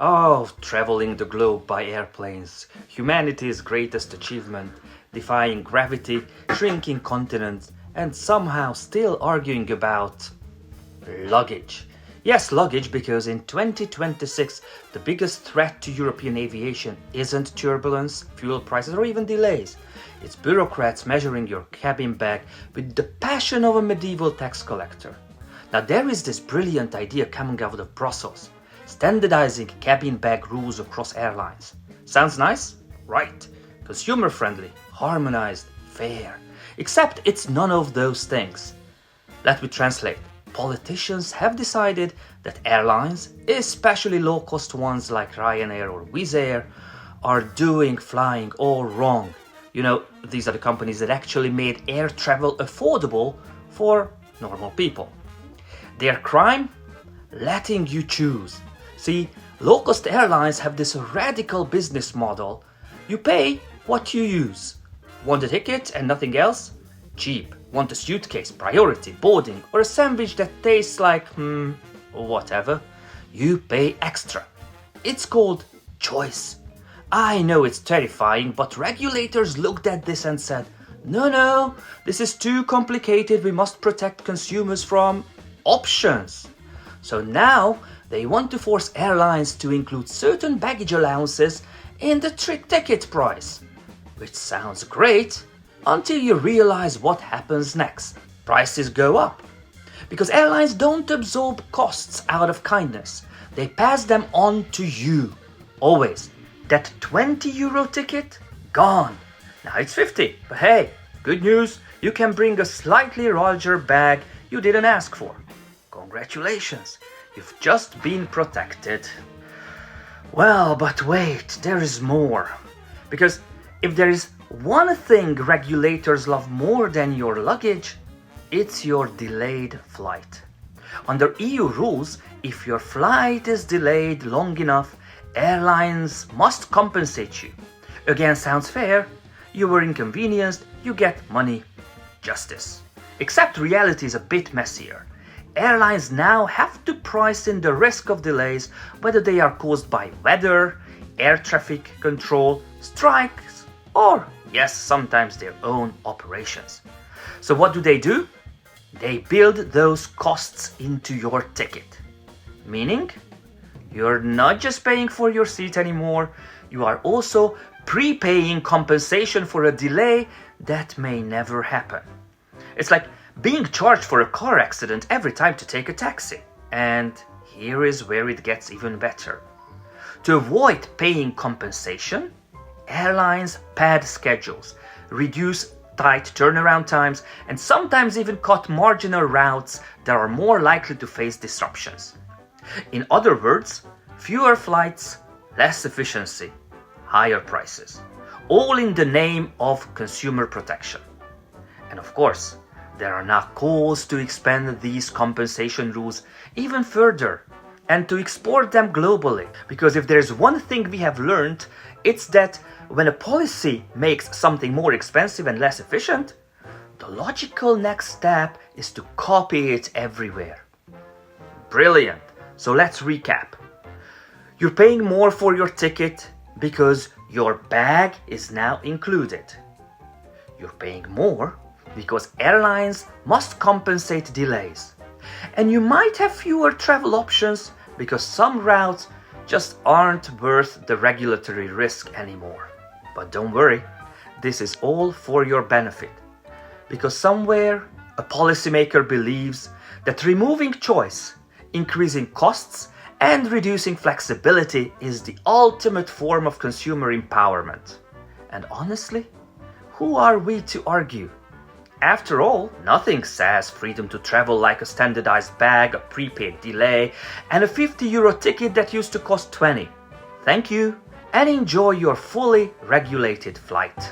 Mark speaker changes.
Speaker 1: Oh, traveling the globe by airplanes, humanity's greatest achievement, defying gravity, shrinking continents, and somehow still arguing about luggage. Yes, luggage, because in 2026, the biggest threat to European aviation isn't turbulence, fuel prices, or even delays. It's bureaucrats measuring your cabin bag with the passion of a medieval tax collector. Now, there is this brilliant idea coming out of Brussels, standardizing cabin bag rules across airlines. Sounds nice? Right. Consumer-friendly, harmonized, fair. Except it's none of those things. Let me translate. Politicians have decided that airlines, especially low-cost ones like Ryanair or Wizz Air, are doing flying all wrong. You know, these are the companies that actually made air travel affordable for normal people. Their crime? Letting you choose. See, low-cost airlines have this radical business model. You pay what you use. Want a ticket and nothing else? Cheap. Want a suitcase, priority, boarding, or a sandwich that tastes like, whatever? You pay extra. It's called choice. I know it's terrifying, but regulators looked at this and said, no, this is too complicated, we must protect consumers from options. So now they want to force airlines to include certain baggage allowances in the ticket price. Which sounds great, until you realize what happens next. Prices go up. Because airlines don't absorb costs out of kindness. They pass them on to you. Always. That 20 euro ticket? Gone. Now it's 50. But hey, good news. You can bring a slightly larger bag you didn't ask for. Congratulations. You've just been protected. Well, but wait, there is more. Because if there is one thing regulators love more than your luggage, it's your delayed flight. Under EU rules, if your flight is delayed long enough, airlines must compensate you. Again, sounds fair. You were inconvenienced, you get money. Justice. Except reality is a bit messier. Airlines now have to price in the risk of delays, whether they are caused by weather, air traffic control, strikes, or, yes, sometimes their own operations. So what do? They build those costs into your ticket. Meaning, you're not just paying for your seat anymore, you are also prepaying compensation for a delay that may never happen. It's like being charged for a car accident every time to take a taxi. And here is where it gets even better. To avoid paying compensation, airlines pad schedules, reduce tight turnaround times, and sometimes even cut marginal routes that are more likely to face disruptions. In other words, fewer flights, less efficiency, higher prices, all in the name of consumer protection. And of course, there are now calls to expand these compensation rules even further and to export them globally. Because if there's one thing we have learned, it's that when a policy makes something more expensive and less efficient, the logical next step is to copy it everywhere. Brilliant. So let's recap. You're paying more for your ticket because your bag is now included. You're paying more because airlines must compensate delays. And you might have fewer travel options because some routes just aren't worth the regulatory risk anymore. But don't worry, this is all for your benefit. Because somewhere a policymaker believes that removing choice, increasing costs, and reducing flexibility is the ultimate form of consumer empowerment. And honestly, who are we to argue? After all, nothing says freedom to travel like a standardized bag, a prepaid delay, and a 50 euro ticket that used to cost 20. Thank you, and enjoy your fully regulated flight.